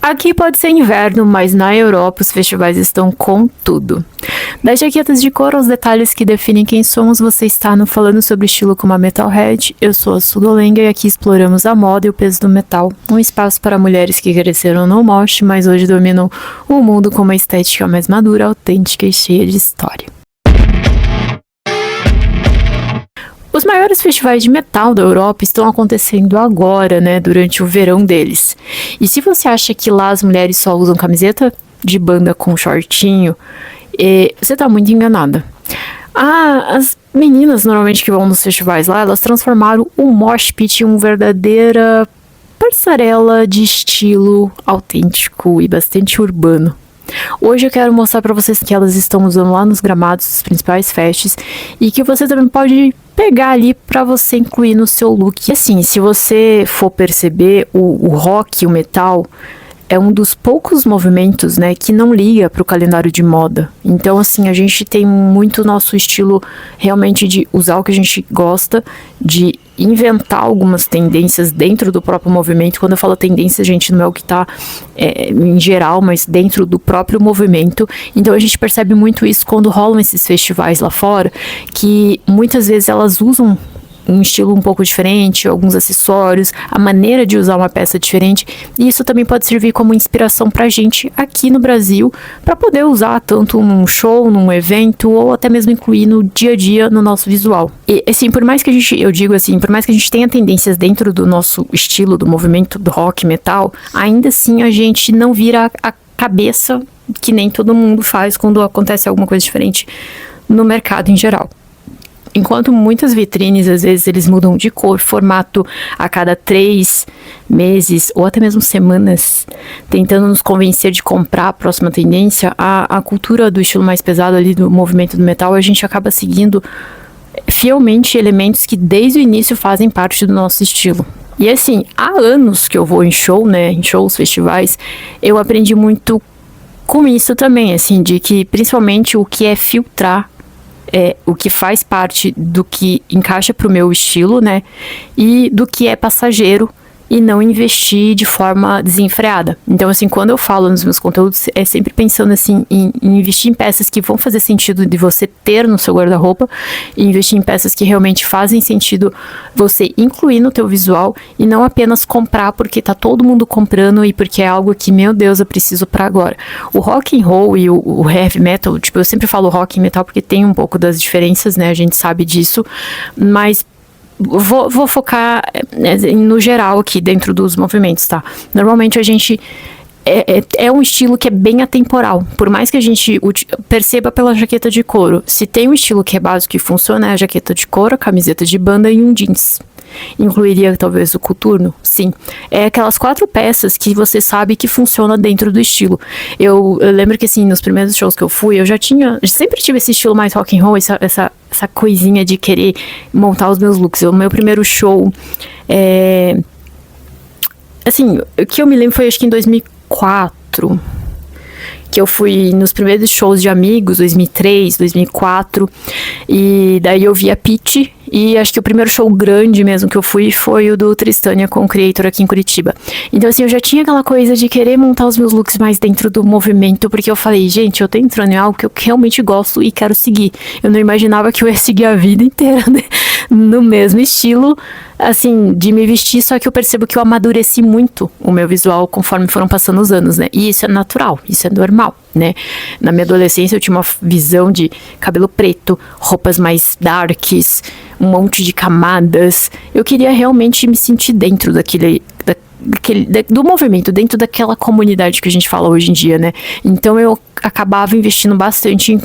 Aqui pode ser inverno, mas na Europa os festivais estão com tudo. Das jaquetas de couro aos detalhes que definem quem somos, você está no Falando sobre Estilo com uma Metalhead. Eu sou a Sudolenga e aqui exploramos a moda e o peso do metal. Um espaço para mulheres que cresceram no mosh, mas hoje dominam o mundo com uma estética mais madura, autêntica e cheia de história. Os maiores festivais de metal da Europa estão acontecendo agora, durante o verão deles. E se você acha que lá as mulheres só usam camiseta de banda com shortinho, você tá muito enganada. As meninas normalmente que vão nos festivais lá, elas transformaram o mosh pit em uma verdadeira passarela de estilo autêntico e bastante urbano. Hoje eu quero mostrar pra vocês que elas estão usando lá nos gramados dos principais festes e que você também pode pegar ali pra você incluir no seu look. E assim, se você for perceber, o rock, o metal, é um dos poucos movimentos, que não liga pro calendário de moda. Então, assim, a gente tem muito nosso estilo realmente de usar o que a gente gosta, de inventar algumas tendências dentro do próprio movimento. Quando eu falo tendência, gente, não é o que tá em geral, mas dentro do próprio movimento. Então, a gente percebe muito isso quando rolam esses festivais lá fora, que muitas vezes elas usam um estilo um pouco diferente, alguns acessórios, a maneira de usar uma peça diferente, e isso também pode servir como inspiração pra gente aqui no Brasil, para poder usar tanto num show, num evento, ou até mesmo incluir no dia a dia no nosso visual. E assim, por mais que a gente tenha tendências dentro do nosso estilo, do movimento do rock, metal, ainda assim a gente não vira a cabeça que nem todo mundo faz quando acontece alguma coisa diferente no mercado em geral. Enquanto muitas vitrines, às vezes, eles mudam de cor, formato a cada 3 meses ou até mesmo semanas, tentando nos convencer de comprar a próxima tendência, a cultura do estilo mais pesado ali do movimento do metal, a gente acaba seguindo fielmente elementos que desde o início fazem parte do nosso estilo. E assim, há anos que eu vou em show, em shows, festivais, eu aprendi muito com isso também, assim, de que principalmente o que é filtrar o que faz parte do que encaixa pro meu estilo, e do que é passageiro e não investir de forma desenfreada. Então, assim, quando eu falo nos meus conteúdos, é sempre pensando, assim, em investir em peças que vão fazer sentido de você ter no seu guarda-roupa, e investir em peças que realmente fazem sentido você incluir no teu visual, e não apenas comprar porque tá todo mundo comprando e porque é algo que, meu Deus, eu preciso pra agora. O rock and roll e o heavy metal, eu sempre falo rock e metal porque tem um pouco das diferenças, a gente sabe disso, mas vou focar no geral aqui dentro dos movimentos, tá? Normalmente a gente é um estilo que é bem atemporal. Por mais que a gente perceba pela jaqueta de couro, se tem um estilo que é básico e funciona, é a jaqueta de couro, a camiseta de banda e um jeans. Incluiria talvez o coturno? Sim. É aquelas 4 peças que você sabe que funciona dentro do estilo. Eu lembro que assim, nos primeiros shows que eu fui, eu sempre tive esse estilo mais rock and roll, essa coisinha de querer montar os meus looks. O meu primeiro show, assim, o que eu me lembro foi acho que em 2004, que eu fui nos primeiros shows de amigos, 2003, 2004, e daí eu vi a Pitty, e acho que o primeiro show grande mesmo que eu fui foi o do Tristânia com o Creator aqui em Curitiba. Então assim, eu já tinha aquela coisa de querer montar os meus looks mais dentro do movimento, porque eu falei, gente, eu tô entrando em algo que eu realmente gosto e quero seguir. Eu não imaginava que eu ia seguir a vida inteira no mesmo estilo, assim, de me vestir, só que eu percebo que eu amadureci muito o meu visual conforme foram passando os anos, E isso é natural, isso é normal, Na minha adolescência eu tinha uma visão de cabelo preto, roupas mais darks, um monte de camadas. Eu queria realmente me sentir dentro do movimento, dentro daquela comunidade que a gente fala hoje em dia, Então eu acabava investindo bastante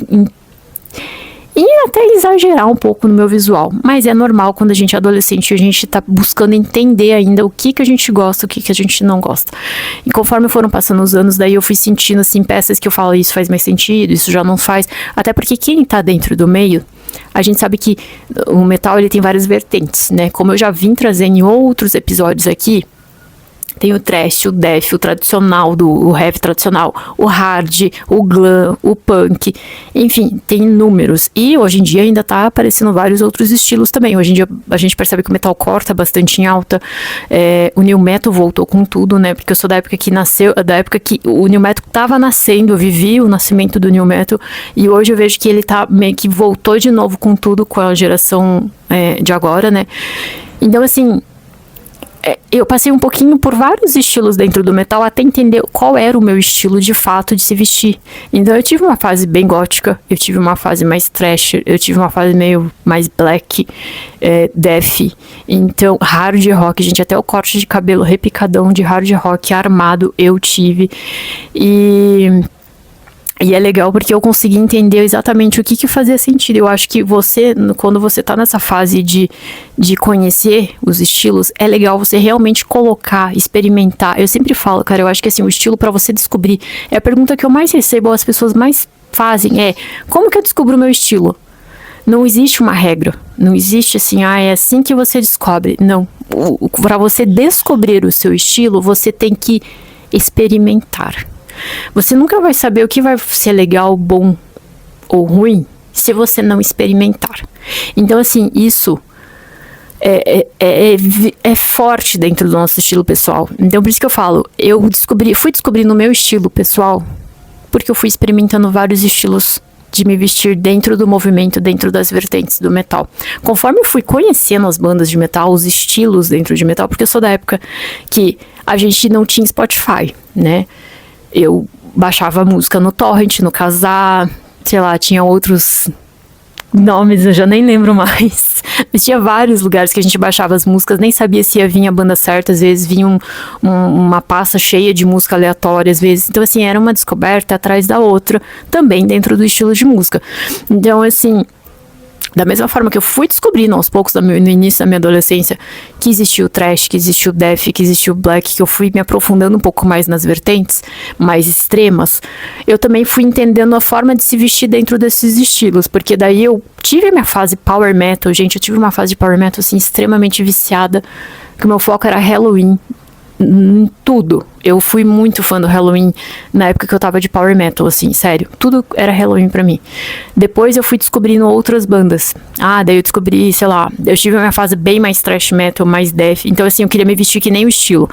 e até exagerar um pouco no meu visual, mas é normal quando a gente é adolescente, a gente tá buscando entender ainda o que a gente gosta, o que a gente não gosta. E conforme foram passando os anos, daí eu fui sentindo, assim, peças que eu falo, isso faz mais sentido, isso já não faz, até porque quem tá dentro do meio, a gente sabe que o metal, ele tem várias vertentes, Como eu já vim trazendo em outros episódios aqui, Tem o thrash, o death, o tradicional, o heavy tradicional, o hard, o glam, o punk, enfim, tem inúmeros. E hoje em dia ainda tá aparecendo vários outros estilos também. Hoje em dia a gente percebe que o metalcore tá bastante em alta, o new metal voltou com tudo, né? Porque eu sou da época que nasceu, da época que o new metal tava nascendo, eu vivi o nascimento do new metal, e hoje eu vejo que ele tá meio que voltou de novo com tudo, com a geração de agora, né? Então, assim, eu passei um pouquinho por vários estilos dentro do metal até entender qual era o meu estilo de fato de se vestir. Então eu tive uma fase bem gótica, eu tive uma fase mais thrash, eu tive uma fase meio mais black, death. Então hard rock, gente, até o corte de cabelo repicadão de hard rock armado eu tive. E é legal porque eu consegui entender exatamente o que fazia sentido. Eu acho que você, quando você tá nessa fase de conhecer os estilos, é legal você realmente colocar, experimentar. Eu sempre falo, cara, eu acho que assim, o estilo pra você descobrir, é a pergunta que eu mais recebo, as pessoas mais fazem, como que eu descubro o meu estilo? Não existe uma regra, não existe assim, é assim que você descobre. Não, pra você descobrir o seu estilo, você tem que experimentar. Você nunca vai saber o que vai ser legal, bom ou ruim se você não experimentar. Então, assim, isso é forte dentro do nosso estilo pessoal. Então, por isso que eu falo, fui descobrindo o meu estilo pessoal porque eu fui experimentando vários estilos de me vestir dentro do movimento, dentro das vertentes do metal. Conforme eu fui conhecendo as bandas de metal, os estilos dentro de metal, porque eu sou da época que a gente não tinha Spotify, né? Eu baixava música no Torrent, no Kazaa, sei lá, tinha outros nomes, eu já nem lembro mais. Mas tinha vários lugares que a gente baixava as músicas, nem sabia se ia vir a banda certa, às vezes vinha uma pasta cheia de música aleatória, às vezes. Então, assim, era uma descoberta atrás da outra, também dentro do estilo de música. Então, assim, da mesma forma que eu fui descobrindo aos poucos no início da minha adolescência que existiu o thrash, que existiu o death, que existiu o black, que eu fui me aprofundando um pouco mais nas vertentes mais extremas, eu também fui entendendo a forma de se vestir dentro desses estilos, porque daí eu tive a minha fase power metal, gente, eu tive uma fase de power metal assim extremamente viciada, que o meu foco era Halloween, tudo. Eu fui muito fã do Halloween na época que eu tava de power metal, assim, sério. Tudo era Halloween pra mim. Depois eu fui descobrindo outras bandas. Daí eu descobri, sei lá, eu tive uma fase bem mais thrash metal, mais death. Então, assim, eu queria me vestir que nem o estilo.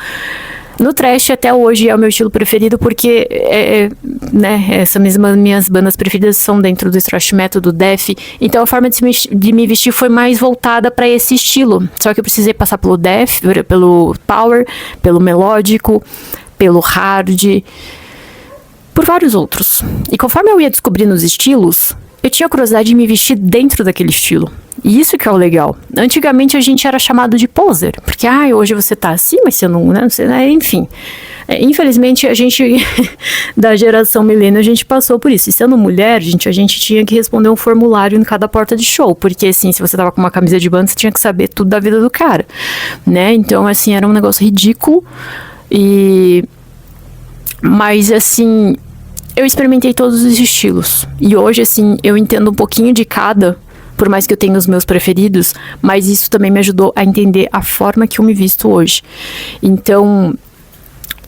No thrash até hoje é o meu estilo preferido porque, né, essas mesmas minhas bandas preferidas são dentro do thrash metal, do death. Então a forma de me vestir foi mais voltada para esse estilo. Só que eu precisei passar pelo death, pelo power, pelo melódico, pelo hard, por vários outros. E conforme eu ia descobrindo os estilos, eu tinha curiosidade de me vestir dentro daquele estilo. E isso que é o legal. Antigamente a gente era chamado de poser, porque hoje você tá assim, mas você não, né? Enfim. Infelizmente a gente da geração milênio a gente passou por isso. E sendo mulher, a gente tinha que responder um formulário em cada porta de show, porque assim, se você tava com uma camisa de banda, você tinha que saber tudo da vida do cara, né? Então assim, era um negócio ridículo. Mas assim, eu experimentei todos os estilos. E hoje assim, eu entendo um pouquinho de cada, por mais que eu tenha os meus preferidos, mas isso também me ajudou a entender a forma que eu me visto hoje. Então,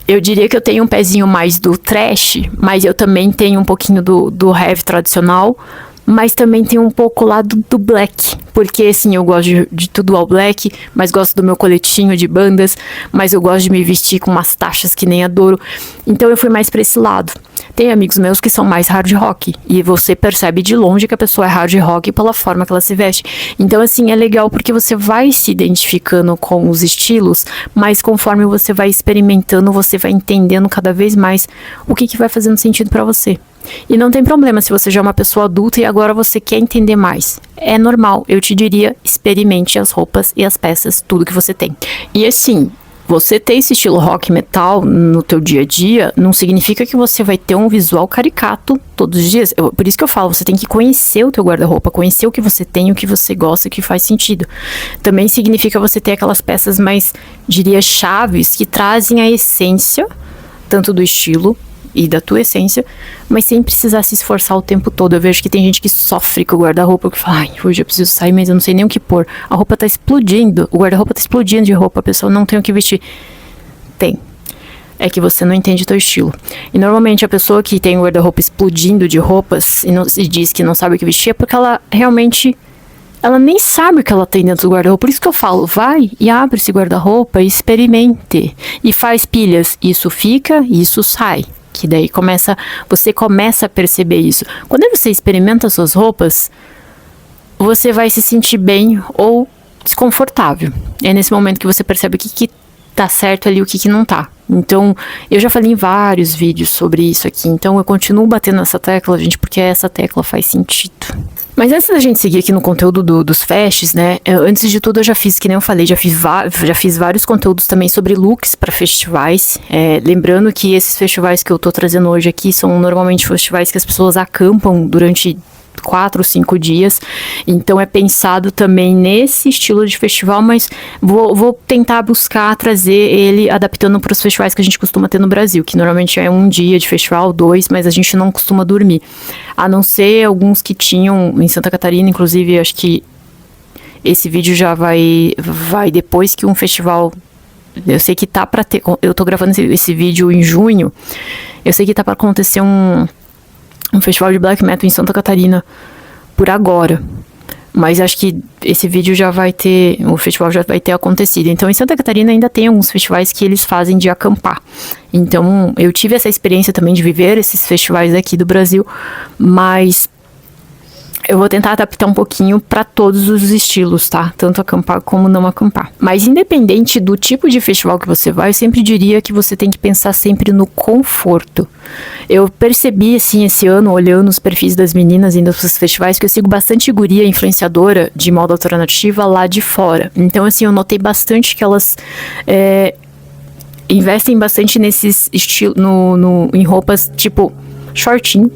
eu diria que eu tenho um pezinho mais do thrash, mas eu também tenho um pouquinho do heavy tradicional, mas também tem um pouco lá do black, porque assim, eu gosto de tudo all black, mas gosto do meu coletinho de bandas, mas eu gosto de me vestir com umas taxas que nem adoro, então eu fui mais pra esse lado. Tem amigos meus que são mais hard rock, e você percebe de longe que a pessoa é hard rock pela forma que ela se veste. Então assim, é legal porque você vai se identificando com os estilos, mas conforme você vai experimentando, você vai entendendo cada vez mais o que vai fazendo sentido pra você. E não tem problema se você já é uma pessoa adulta e agora você quer entender mais. É normal, eu te diria, experimente as roupas e as peças, tudo que você tem. E assim, você ter esse estilo rock metal no teu dia a dia não significa que você vai ter um visual caricato todos os dias. Por isso que eu falo, você tem que conhecer o teu guarda-roupa, conhecer o que você tem, o que você gosta, o que faz sentido. Também significa você ter aquelas peças mais, diria, chaves, que trazem a essência, tanto do estilo e da tua essência, mas sem precisar se esforçar o tempo todo. Eu vejo que tem gente que sofre com o guarda-roupa, que fala, hoje eu preciso sair, mas eu não sei nem o que pôr. A roupa tá explodindo, o guarda-roupa tá explodindo de roupa, a pessoa não tem o que vestir. Tem. é que você não entende teu estilo. E normalmente a pessoa que tem o guarda-roupa explodindo de roupas e diz que não sabe o que vestir é porque ela realmente... ela nem sabe o que ela tem dentro do guarda-roupa. Por isso que eu falo, vai e abre esse guarda-roupa, experimente. E faz pilhas. Isso fica, isso sai. Que daí você começa a perceber isso. Quando você experimenta suas roupas, você vai se sentir bem ou desconfortável. É nesse momento que você percebe o que tá certo ali e o que não tá. Então, eu já falei em vários vídeos sobre isso aqui. Então, eu continuo batendo nessa tecla, gente, porque essa tecla faz sentido. Mas antes da gente seguir aqui no conteúdo dos fests, né? Antes de tudo, eu já fiz, que nem eu falei, já fiz vários conteúdos também sobre looks para festivais. Lembrando que esses festivais que eu tô trazendo hoje aqui são normalmente festivais que as pessoas acampam durante 4 ou 5 dias, então é pensado também nesse estilo de festival, mas vou tentar buscar trazer ele adaptando para os festivais que a gente costuma ter no Brasil, que normalmente é 1 dia de festival, 2, mas a gente não costuma dormir, a não ser alguns que tinham em Santa Catarina, inclusive acho que esse vídeo já vai depois que um festival, eu sei que tá para ter, eu tô gravando esse vídeo em junho, eu sei que tá para acontecer um festival de black metal em Santa Catarina por agora, mas acho que esse vídeo o festival já vai ter acontecido. Então em Santa Catarina ainda tem alguns festivais que eles fazem de acampar, então eu tive essa experiência também de viver esses festivais aqui do Brasil, mas eu vou tentar adaptar um pouquinho para todos os estilos, tá? Tanto acampar como não acampar. Mas independente do tipo de festival que você vai, eu sempre diria que você tem que pensar sempre no conforto. Eu percebi, assim, esse ano, olhando os perfis das meninas indo para os festivais, que eu sigo bastante guria influenciadora de moda alternativa lá de fora. Então, assim, eu notei bastante que elas investem bastante nesses estilos, em roupas tipo shortinho,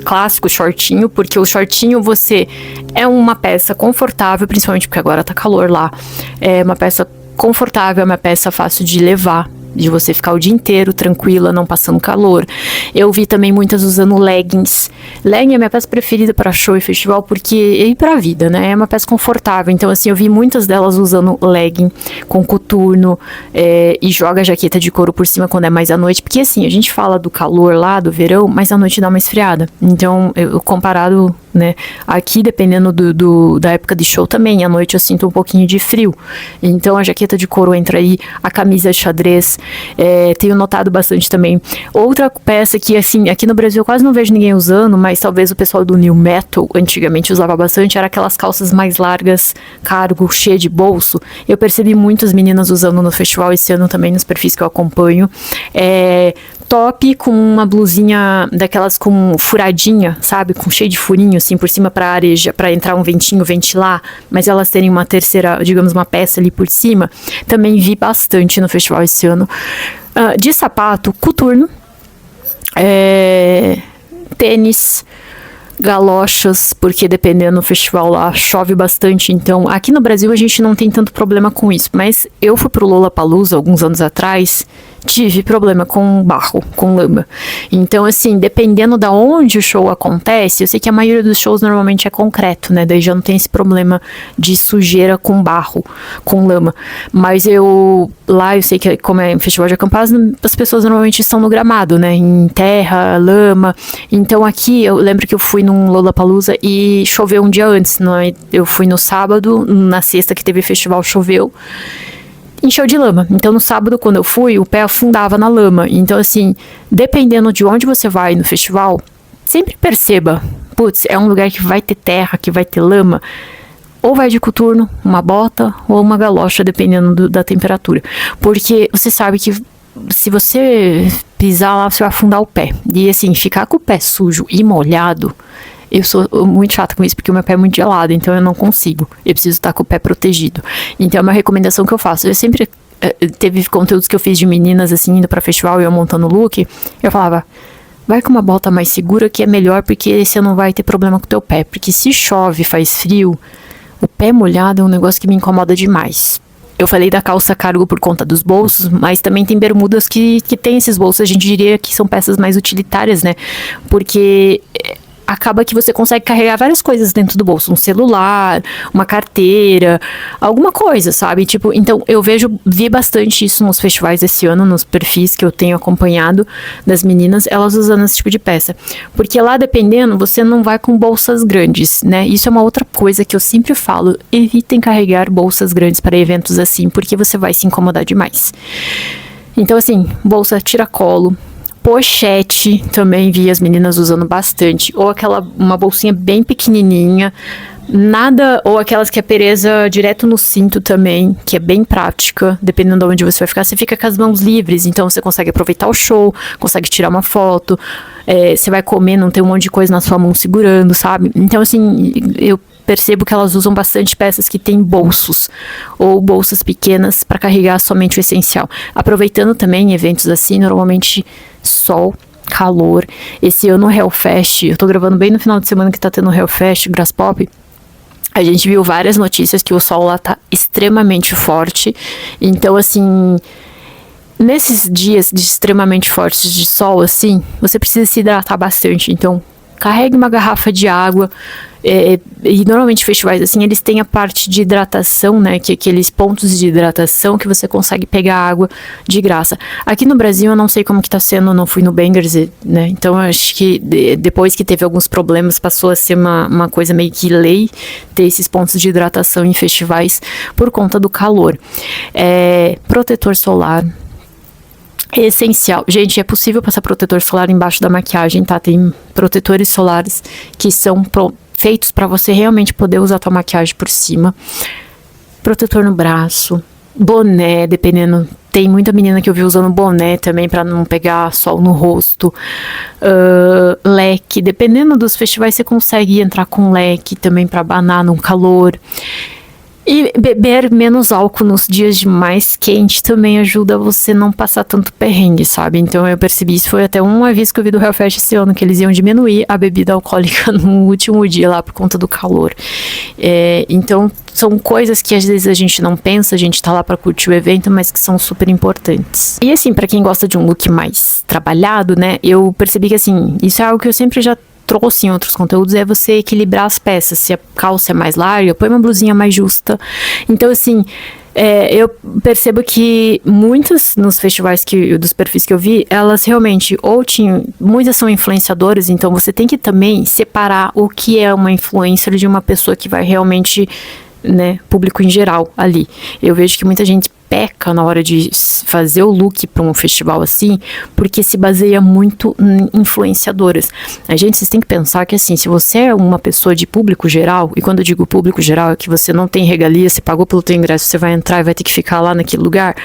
clássico shortinho, porque o shortinho você é uma peça confortável, principalmente porque agora tá calor lá, é uma peça confortável, é uma peça fácil de levar, de você ficar o dia inteiro tranquila, não passando calor. Eu vi também muitas usando leggings. Legging é minha peça preferida para show e festival, porque e pra vida, né? É uma peça confortável. Então, assim, eu vi muitas delas usando legging com coturno e joga a jaqueta de couro por cima quando é mais à noite. Porque, assim, a gente fala do calor lá, do verão, mas à noite dá uma esfriada. Então, comparado, né? Aqui, dependendo da época de show também, à noite eu sinto um pouquinho de frio. Então, a jaqueta de couro entra aí, a camisa de xadrez. Tenho notado bastante também. Outra peça que, assim, aqui no Brasil eu quase não vejo ninguém usando, mas talvez o pessoal do New Metal antigamente usava bastante, era aquelas calças mais largas, cargo, cheia de bolso. Eu percebi muitas meninas usando no festival esse ano também, nos perfis que eu acompanho. Top com uma blusinha daquelas com furadinha, sabe? Com cheio de furinho, assim, por cima pra areja, pra entrar um ventinho, ventilar, mas elas terem uma terceira, digamos, uma peça ali por cima. Também vi bastante no festival esse ano. De sapato, coturno, tênis, galochas, porque dependendo do festival lá chove bastante, então aqui no Brasil a gente não tem tanto problema com isso, mas eu fui pro Lollapalooza alguns anos atrás, tive problema com barro, com lama. Então, assim, dependendo da onde o show acontece, eu sei que a maioria dos shows normalmente é concreto, né? Daí já não tem esse problema de sujeira com barro, com lama. Mas lá eu sei que como é um festival de acampadas, as pessoas normalmente estão no gramado, né? Em terra, lama. Então aqui, eu lembro que eu fui num Lollapalooza e choveu um dia antes, né? Eu fui no sábado, na sexta que teve festival, choveu. Encheu de lama. Então, no sábado, quando eu fui, o pé afundava na lama. Então, assim, dependendo de onde você vai no festival, sempre perceba, putz, é um lugar que vai ter terra, que vai ter lama. Ou vai de coturno, uma bota ou uma galocha, dependendo da temperatura. Porque você sabe que se você pisar lá, você vai afundar o pé. E, assim, ficar com o pé sujo e molhado... Eu sou muito chata com isso, porque o meu pé é muito gelado, então eu não consigo. Eu preciso estar com o pé protegido. Então é uma recomendação que eu faço. Eu sempre teve conteúdos que eu fiz de meninas, assim, indo pra festival e eu montando look. Eu falava, vai com uma bota mais segura que é melhor, porque você não vai ter problema com o teu pé. Porque se chove, faz frio, o pé molhado é um negócio que me incomoda demais. Eu falei da calça cargo por conta dos bolsos, mas também tem bermudas que tem esses bolsos. A gente diria que são peças mais utilitárias, né? Porque acaba que você consegue carregar várias coisas dentro do bolso. Um celular, uma carteira, alguma coisa, sabe? Tipo, então eu vi bastante isso nos festivais esse ano, nos perfis que eu tenho acompanhado das meninas, elas usando esse tipo de peça. Porque lá, dependendo, você não vai com bolsas grandes, né? Isso é uma outra coisa que eu sempre falo. Evitem carregar bolsas grandes para eventos assim, porque você vai se incomodar demais. Então, assim, bolsa tiracolo, pochete, também vi as meninas usando bastante, ou uma bolsinha bem pequenininha, nada, ou aquelas que é presa direto no cinto também, que é bem prática, dependendo de onde você vai ficar, você fica com as mãos livres, então você consegue aproveitar o show, consegue tirar uma foto, você vai comer, não tem um monte de coisa na sua mão segurando, sabe? Então, assim, eu percebo que elas usam bastante peças que têm bolsos ou bolsas pequenas para carregar somente o essencial. Aproveitando também eventos assim, normalmente sol, calor. Esse ano o Hellfest, eu tô gravando bem no final de semana que tá tendo o Hellfest, Grass Pop. A gente viu várias notícias que o sol lá tá extremamente forte. Então, assim, nesses dias extremamente fortes de sol, assim, você precisa se hidratar bastante. Então, carregue uma garrafa de água. E normalmente festivais assim, eles têm a parte de hidratação, né, que é aqueles pontos de hidratação que você consegue pegar água de graça. Aqui no Brasil eu não sei como que tá sendo, não fui no Bangers, né, então eu acho que depois que teve alguns problemas passou a ser uma coisa meio que lei ter esses pontos de hidratação em festivais por conta do calor. Protetor solar é essencial. Gente, é possível passar protetor solar embaixo da maquiagem, tá? Tem protetores solares que são feitos para você realmente poder usar a tua maquiagem por cima. Protetor no braço, boné, dependendo. Tem muita menina que eu vi usando boné também para não pegar sol no rosto. Leque, dependendo dos festivais você consegue entrar com leque também para abanar no calor. E beber menos álcool nos dias de mais quente também ajuda você não passar tanto perrengue, sabe? Então eu percebi isso, foi até um aviso que eu vi do Hellfest esse ano, que eles iam diminuir a bebida alcoólica no último dia lá por conta do calor. Então são coisas que às vezes a gente não pensa, a gente tá lá pra curtir o evento, mas que são super importantes. E assim, pra quem gosta de um look mais trabalhado, né, eu percebi que assim, isso é algo que eu sempre já trouxe em outros conteúdos, é você equilibrar as peças. Se a calça é mais larga, põe uma blusinha mais justa. Então, assim, eu percebo que muitas nos festivais dos perfis que eu vi, elas realmente, muitas são influenciadoras, então você tem que também separar o que é uma influencer de uma pessoa que vai realmente, né, público em geral ali. Eu vejo que muita gente peca na hora de fazer o look para um festival assim, porque se baseia muito em influenciadoras. Vocês têm que pensar que assim, se você é uma pessoa de público geral, e quando eu digo público geral é que você não tem regalia, você pagou pelo teu ingresso, você vai entrar e vai ter que ficar lá naquele lugar,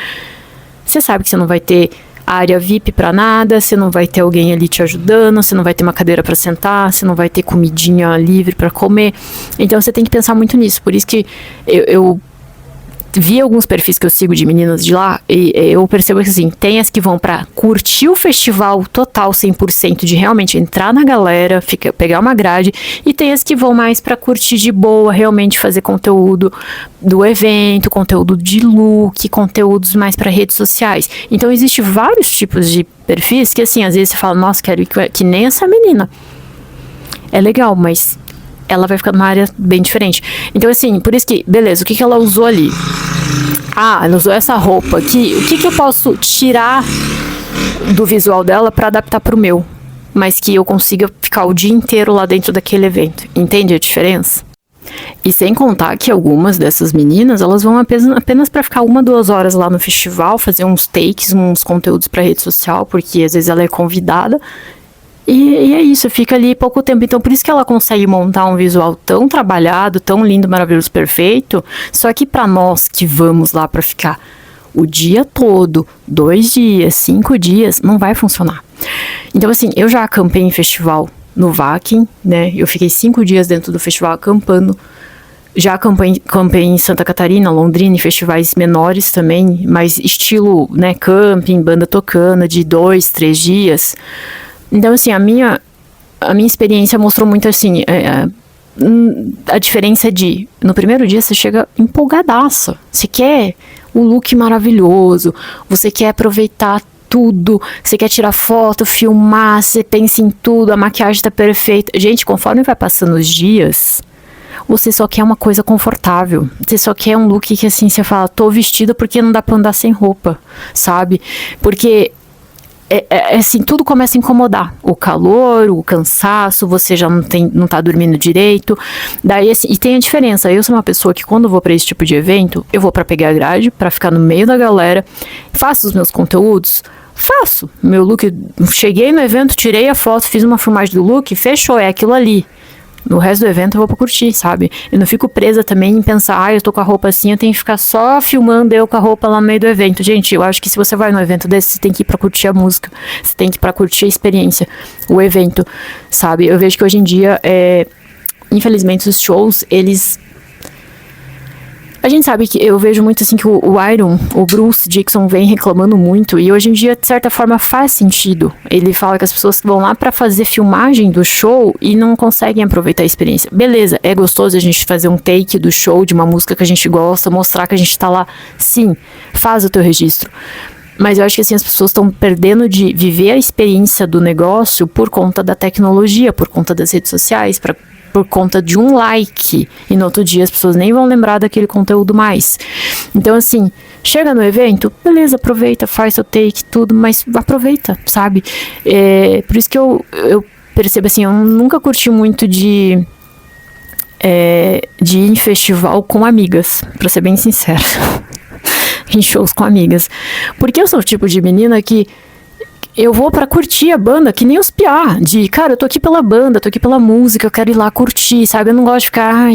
você sabe que você não vai ter área VIP pra nada, você não vai ter alguém ali te ajudando, você não vai ter uma cadeira pra sentar, você não vai ter comidinha livre pra comer. Então você tem que pensar muito nisso. Por isso que eu vi alguns perfis que eu sigo de meninas de lá e eu percebo que assim, tem as que vão pra curtir o festival total 100%, de realmente entrar na galera, pegar uma grade, e tem as que vão mais pra curtir de boa, realmente fazer conteúdo do evento, conteúdo de look, conteúdos mais pra redes sociais. Então existe vários tipos de perfis que assim, às vezes você fala, nossa, quero ir que nem essa menina. É legal, mas ela vai ficar numa área bem diferente. Então, assim, por isso que, beleza, o que ela usou ali? Ela usou essa roupa aqui. O que eu posso tirar do visual dela pra adaptar pro meu? Mas que eu consiga ficar o dia inteiro lá dentro daquele evento. Entende a diferença? E sem contar que algumas dessas meninas, elas vão apenas para ficar 1-2 horas lá no festival, fazer uns takes, uns conteúdos pra rede social, porque às vezes ela é convidada. E é isso, fica ali pouco tempo. Então, por isso que ela consegue montar um visual tão trabalhado, tão lindo, maravilhoso, perfeito. Só que pra nós que vamos lá pra ficar o dia todo, 2 dias, 5 dias, não vai funcionar. Então, assim, eu já acampei em festival no Wacken, né? Eu fiquei 5 dias dentro do festival acampando. Já acampei em Santa Catarina, Londrina, em festivais menores também, mas estilo, né, camping, banda tocando, de 2, 3 dias. Então, assim, a minha experiência mostrou muito, assim, a diferença de, no primeiro dia você chega empolgadaça, você quer o look maravilhoso, você quer aproveitar tudo, você quer tirar foto, filmar, você pensa em tudo, a maquiagem tá perfeita. Gente, conforme vai passando os dias, você só quer uma coisa confortável. Você só quer um look que assim, você fala, tô vestida porque não dá pra andar sem roupa, sabe? Porque assim, tudo começa a incomodar. O calor, o cansaço, você já não tá dormindo direito. Daí, assim, e tem a diferença. Eu sou uma pessoa que quando eu vou pra esse tipo de evento, eu vou pra pegar a grade, pra ficar no meio da galera, faço os meus conteúdos, faço meu look. Cheguei no evento, tirei a foto, fiz uma filmagem do look, fechou, é aquilo ali. No resto do evento eu vou pra curtir, sabe? Eu não fico presa também em pensar, eu tô com a roupa assim, eu tenho que ficar só filmando eu com a roupa lá no meio do evento. Gente, eu acho que se você vai num evento desse, você tem que ir pra curtir a música, você tem que ir pra curtir a experiência, o evento, sabe? Eu vejo que hoje em dia, infelizmente, os shows, eles... A gente sabe que eu vejo muito assim que o Iron, o Bruce Dickinson vem reclamando muito e hoje em dia, de certa forma, faz sentido. Ele fala que as pessoas vão lá pra fazer filmagem do show e não conseguem aproveitar a experiência. Beleza, é gostoso a gente fazer um take do show de uma música que a gente gosta, mostrar que a gente tá lá. Sim, faz o teu registro. Mas eu acho que assim, as pessoas estão perdendo de viver a experiência do negócio por conta da tecnologia, por conta das redes sociais, por conta de um like, e no outro dia as pessoas nem vão lembrar daquele conteúdo mais. Então, assim, chega no evento, beleza, aproveita, faz seu take, tudo, mas aproveita, sabe? Por isso que eu percebo, assim, eu nunca curti muito de ir em festival com amigas, pra ser bem sincera. Em shows com amigas. Porque eu sou o tipo de menina que eu vou pra curtir a banda, que nem os piá, de, cara, eu tô aqui pela banda, tô aqui pela música, eu quero ir lá curtir, sabe? Eu não gosto de ficar,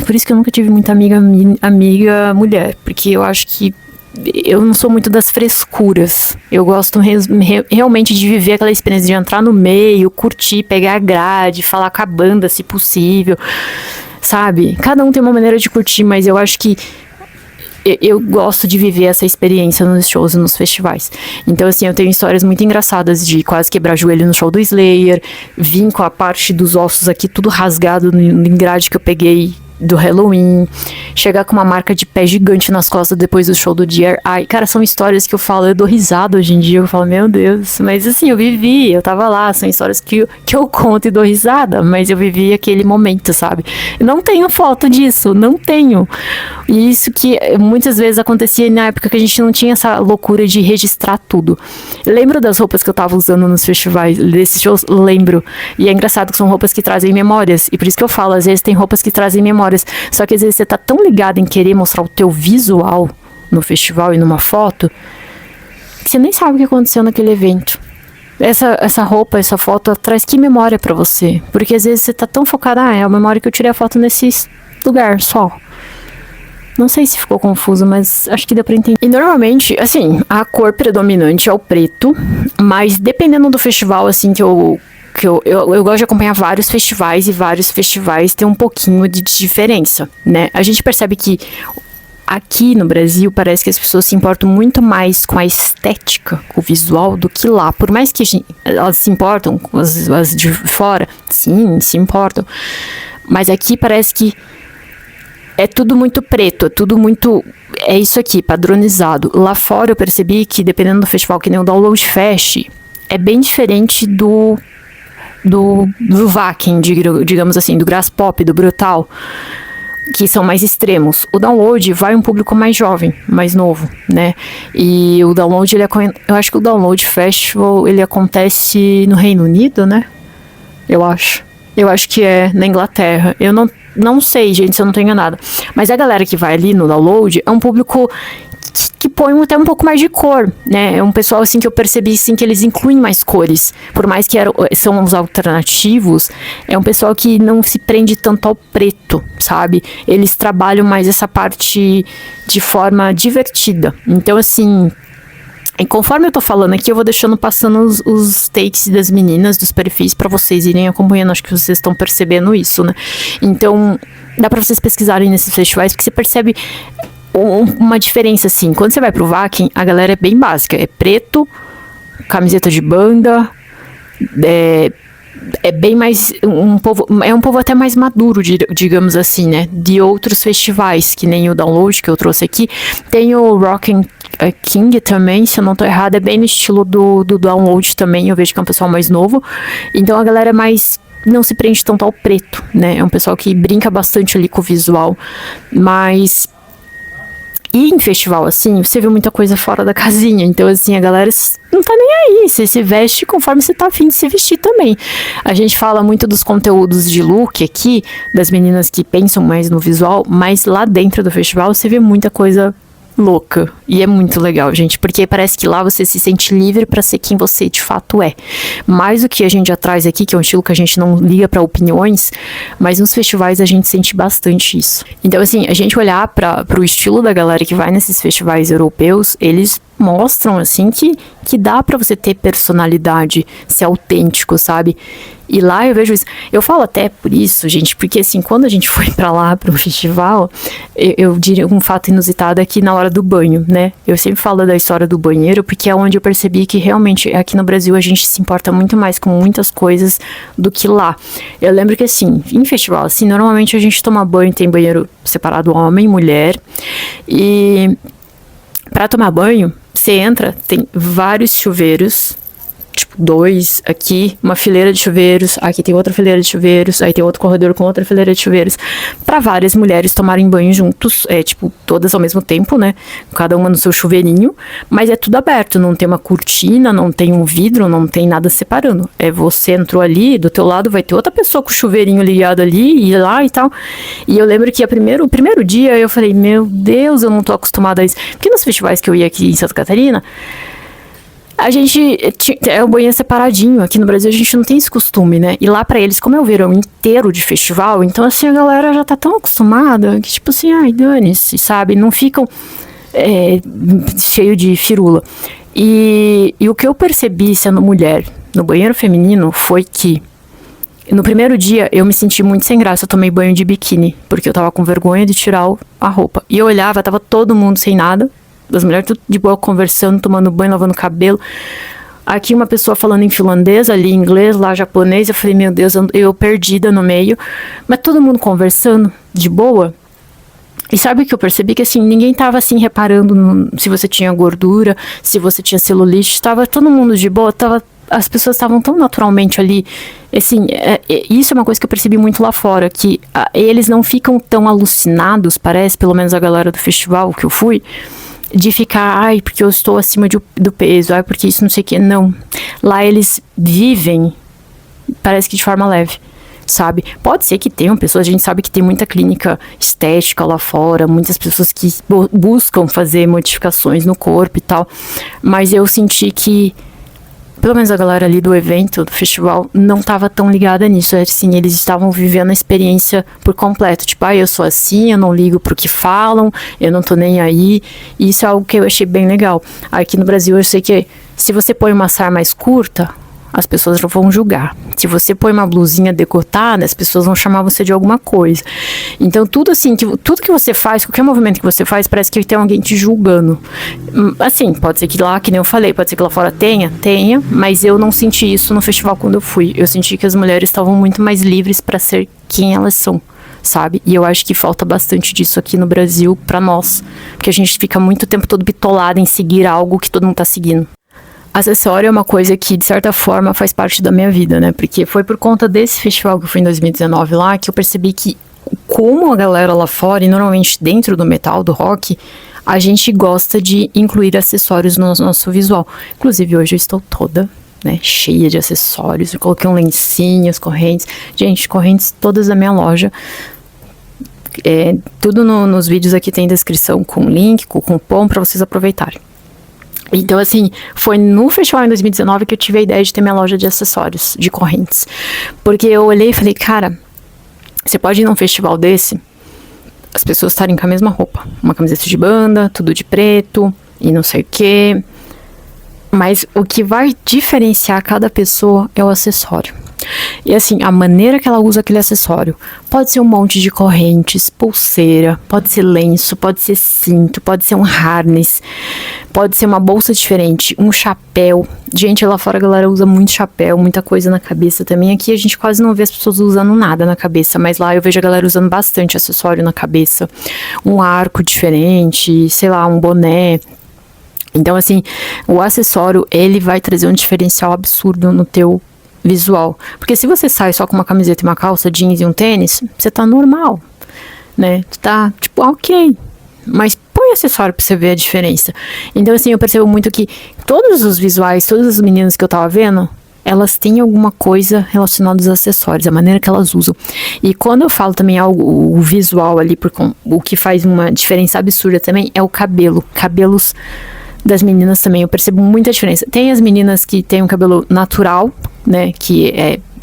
por isso que eu nunca tive muita amiga mulher, porque eu acho que eu não sou muito das frescuras. Eu gosto realmente de viver aquela experiência de entrar no meio, curtir, pegar a grade, falar com a banda, se possível, sabe? Cada um tem uma maneira de curtir, mas eu acho que eu gosto de viver essa experiência nos shows e nos festivais. Então, assim, eu tenho histórias muito engraçadas de quase quebrar joelho no show do Slayer, vim com a parte dos ossos aqui tudo rasgado no grade que eu peguei do Halloween, chegar com uma marca de pé gigante nas costas depois do show do Dear Eye. Cara, são histórias que eu falo, eu dou risada hoje em dia, eu falo, meu Deus, mas assim, eu vivi, eu tava lá, são histórias que eu conto e dou risada, mas eu vivi aquele momento, sabe? Não tenho foto disso, não tenho. E isso que muitas vezes acontecia na época que a gente não tinha essa loucura de registrar tudo. Lembro das roupas que eu tava usando nos festivais, desses shows, lembro. E é engraçado que são roupas que trazem memórias, e por isso que eu falo, às vezes tem roupas que trazem memórias. Só que às vezes você tá tão ligado em querer mostrar o teu visual no festival e numa foto que você nem sabe o que aconteceu naquele evento. Essa roupa, essa foto traz que memória pra você? Porque às vezes você tá tão focado, é a memória que eu tirei a foto nesse lugar só. Não sei se ficou confuso, mas acho que deu pra entender. E normalmente, assim, a cor predominante é o preto, mas dependendo do festival, assim, que eu gosto de acompanhar vários festivais, e vários festivais têm um pouquinho de diferença, né? A gente percebe que aqui no Brasil parece que as pessoas se importam muito mais com a estética, com o visual, do que lá. Por mais que elas se importam, as de fora, sim, se importam. Mas aqui parece que é tudo muito preto, é tudo muito... É isso aqui, padronizado. Lá fora eu percebi que, dependendo do festival, que nem o Download Fest, é bem diferente do Wacken, digamos assim, do Grass Pop, do Brutal, que são mais extremos. O Download vai um público mais jovem, mais novo, né? E o Download, eu acho que o Download Festival, ele acontece no Reino Unido, né? Eu acho que é na Inglaterra. Eu não sei, gente, se eu não tô enganada. Mas a galera que vai ali no Download é um público que põe até um pouco mais de cor, né? É um pessoal, assim, que eu percebi, assim, que eles incluem mais cores. Por mais que são os alternativos, é um pessoal que não se prende tanto ao preto, sabe? Eles trabalham mais essa parte de forma divertida. Então, assim... E conforme eu tô falando aqui, eu vou deixando passando os takes das meninas, dos perfis, pra vocês irem acompanhando. Acho que vocês estão percebendo isso, né? Então, dá pra vocês pesquisarem nesses festivais, porque você percebe uma diferença, assim. Quando você vai pro Wacken, a galera é bem básica. É preto, camiseta de banda, é bem mais um povo até mais maduro, digamos assim, né? De outros festivais, que nem o Download que eu trouxe aqui, tem o Rock and a King também, se eu não tô errada, é bem no estilo do Download também, eu vejo que é um pessoal mais novo. Então a galera mais não se prende tanto ao preto, né? É um pessoal que brinca bastante ali com o visual, mas... E em festival, assim, você vê muita coisa fora da casinha. Então, assim, a galera não tá nem aí. Você se veste conforme você tá afim de se vestir também. A gente fala muito dos conteúdos de look aqui, das meninas que pensam mais no visual, mas lá dentro do festival você vê muita coisa louca. E é muito legal, gente, porque parece que lá você se sente livre pra ser quem você de fato é. Mais do que a gente já traz aqui, que é um estilo que a gente não liga pra opiniões, mas nos festivais a gente sente bastante isso. Então, assim, a gente olhar pro estilo da galera que vai nesses festivais europeus, eles mostram, assim, que dá pra você ter personalidade, ser autêntico, sabe? E lá eu vejo isso. Eu falo até por isso, gente, porque assim, quando a gente foi pra lá, pro festival, eu diria um fato inusitado aqui na hora do banho, né? Eu sempre falo da história do banheiro, porque é onde eu percebi que realmente aqui no Brasil a gente se importa muito mais com muitas coisas do que lá. Eu lembro que assim, em festival, assim, normalmente a gente toma banho, tem banheiro separado homem, mulher, e pra tomar banho, você entra, tem vários chuveiros, tipo, 2 aqui, uma fileira de chuveiros, aqui tem outra fileira de chuveiros, aí tem outro corredor com outra fileira de chuveiros, pra várias mulheres tomarem banho juntos, tipo, todas ao mesmo tempo, né, cada uma no seu chuveirinho, mas é tudo aberto, não tem uma cortina, não tem um vidro, não tem nada separando, você entrou ali, do teu lado vai ter outra pessoa com o chuveirinho ligado ali, e lá e tal, e eu lembro que o primeiro dia eu falei, meu Deus, eu não tô acostumada a isso, porque nos festivais que eu ia aqui em Santa Catarina, a gente é o banheiro separadinho. Aqui no Brasil a gente não tem esse costume, né? E lá pra eles, como é o verão inteiro de festival, então assim a galera já tá tão acostumada que tipo assim, ai, dane-se, sabe? Não ficam cheio de firula. E o que eu percebi sendo mulher no banheiro feminino foi que no primeiro dia eu me senti muito sem graça. Eu tomei banho de biquíni, porque eu tava com vergonha de tirar a roupa. E eu olhava, tava todo mundo sem nada. As mulheres tudo de boa, conversando, tomando banho, lavando cabelo. Aqui uma pessoa falando em finlandês, ali em inglês, lá japonês. Eu falei, meu Deus, eu perdida no meio. Mas todo mundo conversando, de boa. E sabe o que eu percebi? Que assim, ninguém tava assim reparando se você tinha gordura, se você tinha celulite. Tava todo mundo de boa, as pessoas estavam tão naturalmente ali. Assim, isso é uma coisa que eu percebi muito lá fora, que eles não ficam tão alucinados, parece, pelo menos a galera do festival que eu fui, de ficar, ai, porque eu estou acima do peso, ai, porque isso não sei o que, não. Lá eles vivem, parece que de forma leve, sabe? Pode ser que tenham pessoas, a gente sabe que tem muita clínica estética lá fora, muitas pessoas que buscam fazer modificações no corpo e tal, mas eu senti que pelo menos a galera ali do evento, do festival, não tava tão ligada nisso. Assim, eles estavam vivendo a experiência por completo. Tipo, eu sou assim, eu não ligo pro que falam, eu não tô nem aí. E isso é algo que eu achei bem legal. Aqui no Brasil, eu sei que se você põe uma saia mais curta, as pessoas já vão julgar. Se você põe uma blusinha decotada, as pessoas vão chamar você de alguma coisa. Então, tudo assim, tudo que você faz, qualquer movimento que você faz, parece que tem alguém te julgando. Assim, pode ser que lá, que nem eu falei, pode ser que lá fora tenha, mas eu não senti isso no festival quando eu fui. Eu senti que as mulheres estavam muito mais livres para ser quem elas são, sabe? E eu acho que falta bastante disso aqui no Brasil pra nós, porque a gente fica muito tempo todo bitolado em seguir algo que todo mundo tá seguindo. Acessório é uma coisa que, de certa forma, faz parte da minha vida, né? Porque foi por conta desse festival que eu fui em 2019 lá, que eu percebi que como a galera lá fora, e normalmente dentro do metal, do rock, a gente gosta de incluir acessórios no nosso visual. Inclusive, hoje eu estou toda, né, cheia de acessórios. Eu coloquei um lencinho, as correntes. Gente, correntes todas da minha loja. Tudo nos vídeos aqui tem descrição com link, com cupom para vocês aproveitarem. Então, assim, foi no festival em 2019 que eu tive a ideia de ter minha loja de acessórios, de correntes. Porque eu olhei e falei, cara, você pode ir num festival desse, as pessoas estarem com a mesma roupa. Uma camiseta de banda, tudo de preto, e não sei o quê. Mas o que vai diferenciar cada pessoa é o acessório. E assim, a maneira que ela usa aquele acessório pode ser um monte de correntes, pulseira, pode ser lenço, pode ser cinto, pode ser um harness, pode ser uma bolsa diferente, um chapéu. Gente, lá fora a galera usa muito chapéu, muita coisa na cabeça também. Aqui a gente quase não vê as pessoas usando nada na cabeça, mas lá eu vejo a galera usando bastante acessório na cabeça. Um arco diferente, sei lá, um boné. Então, assim, o acessório, ele vai trazer um diferencial absurdo no teu visual. Porque se você sai só com uma camiseta e uma calça, jeans e um tênis, você tá normal, né? Tu tá, tipo, ok. Mas põe acessório pra você ver a diferença. Então, assim, eu percebo muito que todos os visuais, todas as meninas que eu tava vendo, elas têm alguma coisa relacionada aos acessórios, a maneira que elas usam. E quando eu falo também algo, o visual ali, o que faz uma diferença absurda também é o cabelo. Cabelos das meninas também, eu percebo muita diferença. Tem as meninas que têm um cabelo natural, né, que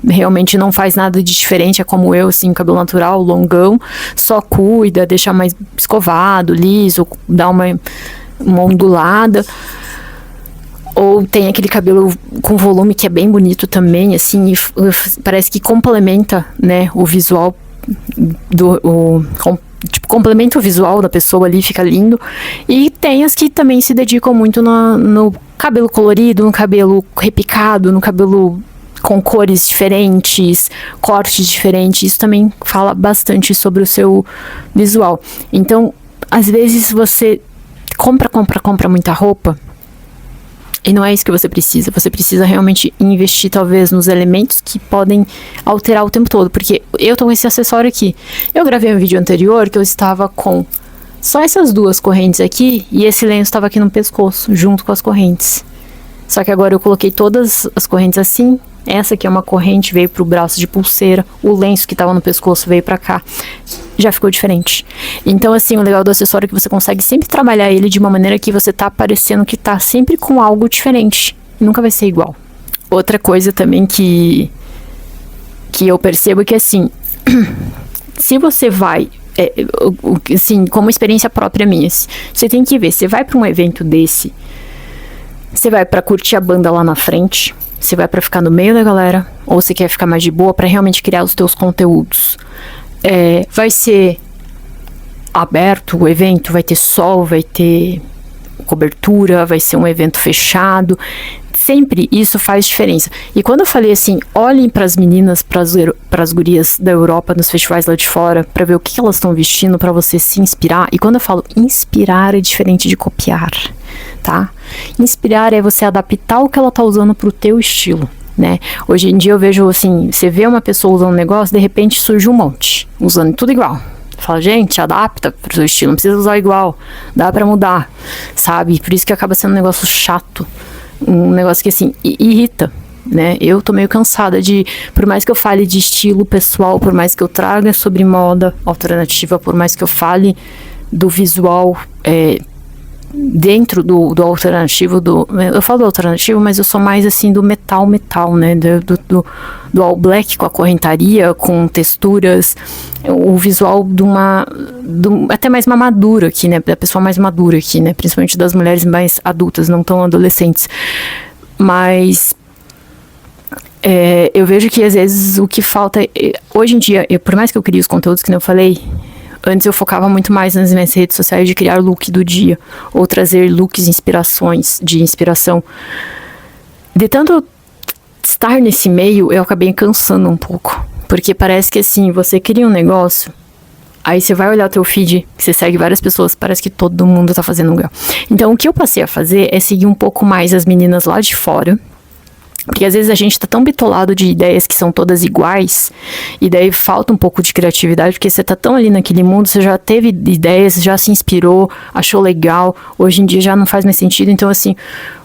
realmente não faz nada de diferente, é como eu, assim, cabelo natural, longão, só cuida, deixa mais escovado, liso, dá uma ondulada. Ou tem aquele cabelo com volume que é bem bonito também, assim, e parece que complementa, né, o visual complementa o visual da pessoa ali, fica lindo. E tem as que também se dedicam muito no cabelo colorido, no cabelo repicado, no cabelo com cores diferentes, cortes diferentes. Isso também fala bastante sobre o seu visual. Então, às vezes você compra muita roupa e não é isso que você precisa. Você precisa realmente investir, talvez, nos elementos que podem alterar o tempo todo. Porque eu tô com esse acessório aqui. Eu gravei um vídeo anterior que eu estava com só essas duas correntes aqui. E esse lenço estava aqui no pescoço, junto com as correntes. Só que agora eu coloquei todas as correntes assim. Essa aqui é uma corrente, veio pro braço de pulseira. O lenço que tava no pescoço veio pra cá. Já ficou diferente. Então, assim, o legal do acessório é que você consegue sempre trabalhar ele de uma maneira que você tá parecendo que tá sempre com algo diferente. Nunca vai ser igual. Outra coisa também que eu percebo é que, assim, se você vai, assim, como experiência própria minha, você tem que ver, você vai pra um evento desse, você vai pra curtir a banda lá na frente, você vai pra ficar no meio da galera, ou você quer ficar mais de boa pra realmente criar os teus conteúdos. Vai ser aberto o evento, vai ter sol, vai ter cobertura, vai ser um evento fechado. Sempre isso faz diferença. E quando eu falei assim, olhem pras meninas, pras gurias da Europa, nos festivais lá de fora, pra ver o que elas estão vestindo, pra você se inspirar. E quando eu falo inspirar, é diferente de copiar, tá? Inspirar é você adaptar o que ela tá usando pro teu estilo, né? Hoje em dia eu vejo assim, você vê uma pessoa usando um negócio, de repente surge um monte, usando tudo igual. Fala, gente, adapta pro seu estilo, não precisa usar igual, dá pra mudar, sabe? Por isso que acaba sendo um negócio chato, um negócio que assim, irrita, né? Eu tô meio cansada por mais que eu fale de estilo pessoal, por mais que eu traga sobre moda alternativa, por mais que eu fale do visual, dentro do alternativo, eu falo do alternativo, mas eu sou mais assim do metal, né, do all black com a correntaria, com texturas, o visual até mais maduro aqui, né, da pessoa mais madura aqui, né, principalmente das mulheres mais adultas, não tão adolescentes, mas eu vejo que às vezes o que falta, hoje em dia, por mais que eu crie os conteúdos que eu falei, antes eu focava muito mais nas minhas redes sociais de criar look do dia, ou trazer looks de inspiração. De tanto estar nesse meio, eu acabei cansando um pouco. Porque parece que assim, você cria um negócio, aí você vai olhar o teu feed, você segue várias pessoas, parece que todo mundo tá fazendo um lugar. Então o que eu passei a fazer é seguir um pouco mais as meninas lá de fora. Porque às vezes a gente tá tão bitolado de ideias que são todas iguais, e daí falta um pouco de criatividade, porque você tá tão ali naquele mundo, você já teve ideias, já se inspirou, achou legal, hoje em dia já não faz mais sentido. Então assim,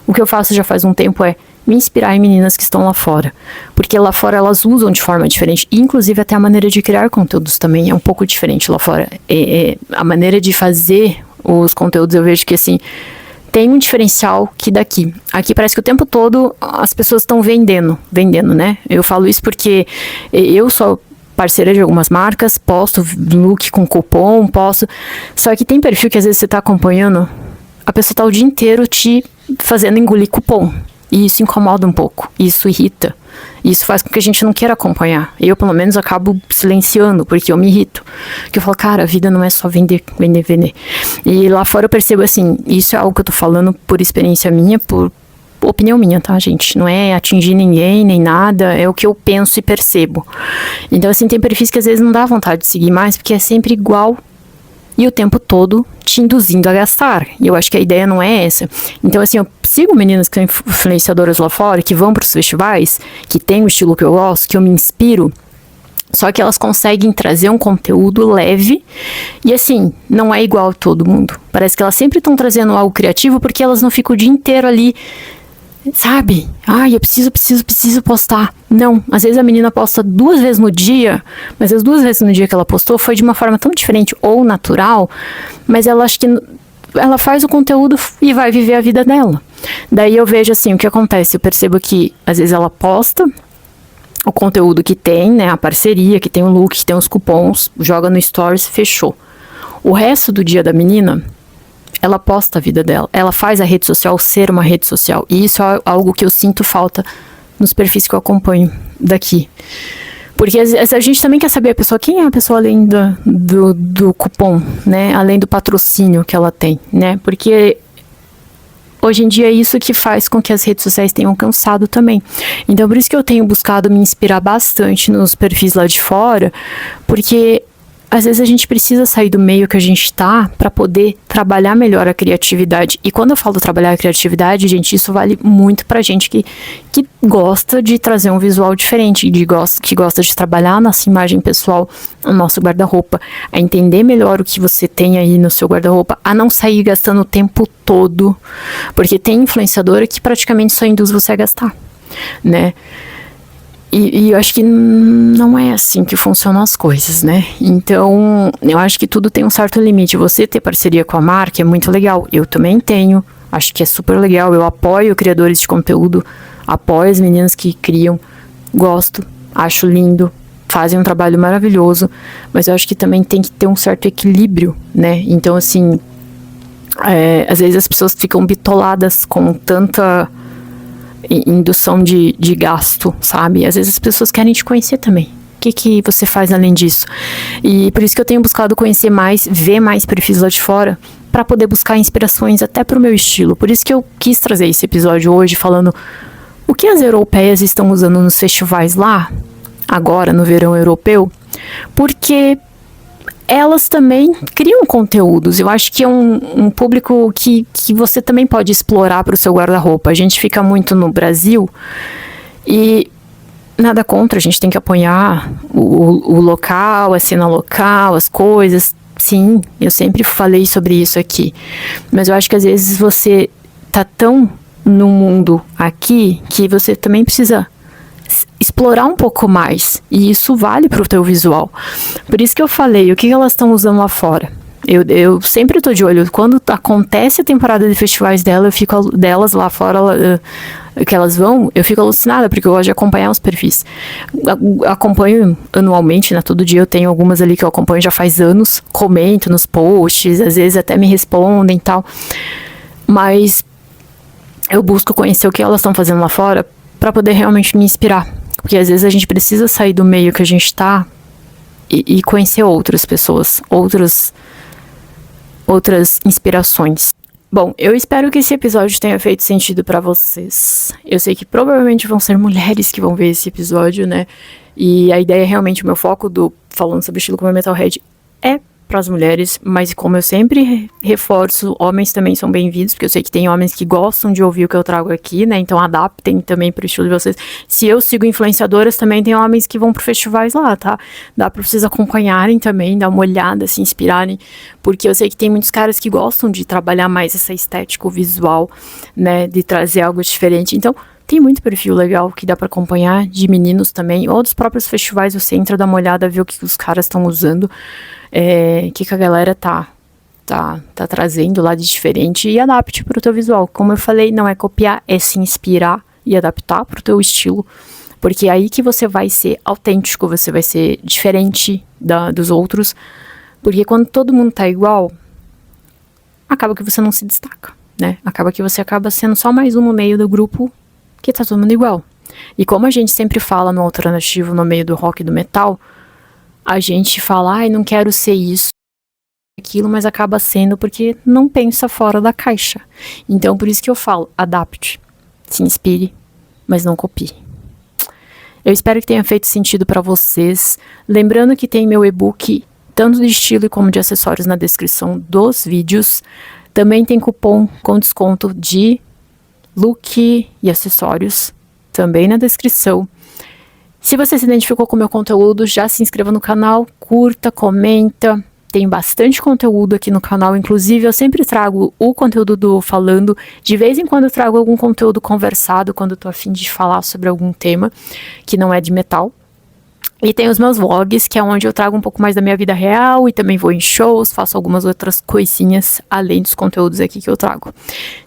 o que eu faço já faz um tempo é me inspirar em meninas que estão lá fora, porque lá fora elas usam de forma diferente, e inclusive até a maneira de criar conteúdos também é um pouco diferente lá fora. A maneira de fazer os conteúdos, eu vejo que assim, tem um diferencial que daqui. Aqui parece que o tempo todo as pessoas estão vendendo, né? Eu falo isso porque eu sou parceira de algumas marcas, posto look com cupom, só que tem perfil que às vezes você tá acompanhando, a pessoa tá o dia inteiro te fazendo engolir cupom. E isso incomoda um pouco, isso irrita. Isso faz com que a gente não queira acompanhar. Eu, pelo menos, acabo silenciando, porque eu me irrito. Porque eu falo, cara, a vida não é só vender. E lá fora eu percebo assim, isso é algo que eu tô falando por experiência minha, por opinião minha, tá, gente? Não é atingir ninguém, nem nada, é o que eu penso e percebo. Então, assim, tem perfis que às vezes não dá vontade de seguir mais, porque é sempre igual. E o tempo todo te induzindo a gastar. E eu acho que a ideia não é essa. Então, assim, eu sigo meninas que são influenciadoras lá fora, que vão para os festivais, que tem o estilo que eu gosto, que eu me inspiro. Só que elas conseguem trazer um conteúdo leve e, assim, não é igual a todo mundo. Parece que elas sempre estão trazendo algo criativo porque elas não ficam o dia inteiro ali, sabe? Ai, eu preciso postar. Não, às vezes a menina posta 2 vezes no dia, mas as 2 vezes no dia que ela postou foi de uma forma tão diferente ou natural, mas ela acha que ela faz o conteúdo e vai viver a vida dela. Daí eu vejo, assim, o que acontece. Eu percebo que, às vezes, ela posta o conteúdo que tem, né, a parceria, que tem o look, que tem os cupons, joga no Stories, fechou. O resto do dia da menina, ela posta a vida dela, ela faz a rede social ser uma rede social, e isso é algo que eu sinto falta nos perfis que eu acompanho daqui. Porque a gente também quer saber a pessoa, quem é a pessoa além do cupom, né, além do patrocínio que ela tem, né, porque hoje em dia é isso que faz com que as redes sociais tenham cansado também. Então, por isso que eu tenho buscado me inspirar bastante nos perfis lá de fora, porque às vezes a gente precisa sair do meio que a gente tá para poder trabalhar melhor a criatividade. E quando eu falo trabalhar a criatividade, gente, isso vale muito pra gente que gosta de trazer um visual diferente, que gosta de trabalhar a nossa imagem pessoal, o nosso guarda-roupa, a entender melhor o que você tem aí no seu guarda-roupa, a não sair gastando o tempo todo, porque tem influenciadora que praticamente só induz você a gastar, né? E eu acho que não é assim que funcionam as coisas, né? Então, eu acho que tudo tem um certo limite. Você ter parceria com a marca é muito legal. Eu também tenho. Acho que é super legal. Eu apoio criadores de conteúdo. Apoio as meninas que criam. Gosto. Acho lindo. Fazem um trabalho maravilhoso. Mas eu acho que também tem que ter um certo equilíbrio, né? Então, assim, às vezes as pessoas ficam bitoladas com tanta indução de gasto, sabe? Às vezes as pessoas querem te conhecer também. O que você faz além disso? E por isso que eu tenho buscado conhecer mais, ver mais perfis lá de fora, para poder buscar inspirações até pro meu estilo. Por isso que eu quis trazer esse episódio hoje, falando o que as europeias estão usando nos festivais lá, agora no verão europeu, porque elas também criam conteúdos. Eu acho que é um público que você também pode explorar para o seu guarda-roupa. A gente fica muito no Brasil e nada contra, a gente tem que apoiar o local, a cena local, as coisas. Sim, eu sempre falei sobre isso aqui. Mas eu acho que às vezes você tá tão no mundo aqui que você também precisa explorar um pouco mais, e isso vale pro teu visual. Por isso que eu falei, o que elas estão usando lá fora. Eu sempre tô de olho, quando acontece a temporada de festivais delas lá fora, que elas vão, eu fico alucinada, porque eu gosto de acompanhar os perfis. Acompanho anualmente, né, todo dia eu tenho algumas ali que eu acompanho já faz anos, comento nos posts, às vezes até me respondem e tal, mas eu busco conhecer o que elas estão fazendo lá fora, para poder realmente me inspirar. Porque às vezes a gente precisa sair do meio que a gente tá e conhecer outras pessoas, outras inspirações. Bom, eu espero que esse episódio tenha feito sentido para vocês. Eu sei que provavelmente vão ser mulheres que vão ver esse episódio, né? E a ideia, realmente, o meu foco falando sobre estilo como Metalhead é para as mulheres, mas como eu sempre reforço, homens também são bem-vindos, porque eu sei que tem homens que gostam de ouvir o que eu trago aqui, né? Então adaptem também pro estilo de vocês. Se eu sigo influenciadoras, também tem homens que vão pro festivais lá, tá? Dá pra vocês acompanharem também, dar uma olhada, se inspirarem, porque eu sei que tem muitos caras que gostam de trabalhar mais essa estética visual, né? De trazer algo diferente. Então, tem muito perfil legal que dá pra acompanhar, de meninos também, ou dos próprios festivais, você entra, dá uma olhada, vê o que os caras estão usando, que a galera tá trazendo lá de diferente, e adapte pro teu visual. Como eu falei, não é copiar, é se inspirar e adaptar pro teu estilo, porque é aí que você vai ser autêntico, você vai ser diferente dos outros, porque quando todo mundo tá igual, acaba que você não se destaca, né? Acaba que você acaba sendo só mais um no meio do grupo que tá todo mundo igual. E como a gente sempre fala no alternativo, no meio do rock e do metal, a gente fala, ai, não quero ser isso, aquilo, mas acaba sendo porque não pensa fora da caixa. Então, por isso que eu falo, adapte, se inspire, mas não copie. Eu espero que tenha feito sentido para vocês. Lembrando que tem meu e-book tanto de estilo como de acessórios na descrição dos vídeos. Também tem cupom com desconto de look e acessórios, também na descrição. Se você se identificou com o meu conteúdo, já se inscreva no canal, curta, comenta. Tem bastante conteúdo aqui no canal, inclusive eu sempre trago o conteúdo do Falando. De vez em quando eu trago algum conteúdo conversado, quando eu tô a fim de falar sobre algum tema que não é de metal. E tem os meus vlogs, que é onde eu trago um pouco mais da minha vida real e também vou em shows, faço algumas outras coisinhas além dos conteúdos aqui que eu trago.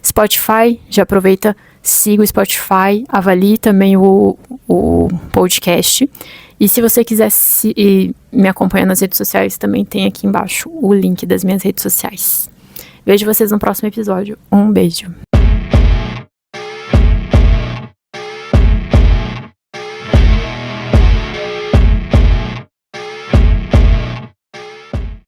Spotify, já aproveita, siga o Spotify, avalie também o podcast. E se você quiser me acompanhar nas redes sociais, também tem aqui embaixo o link das minhas redes sociais. Vejo vocês no próximo episódio. Um beijo.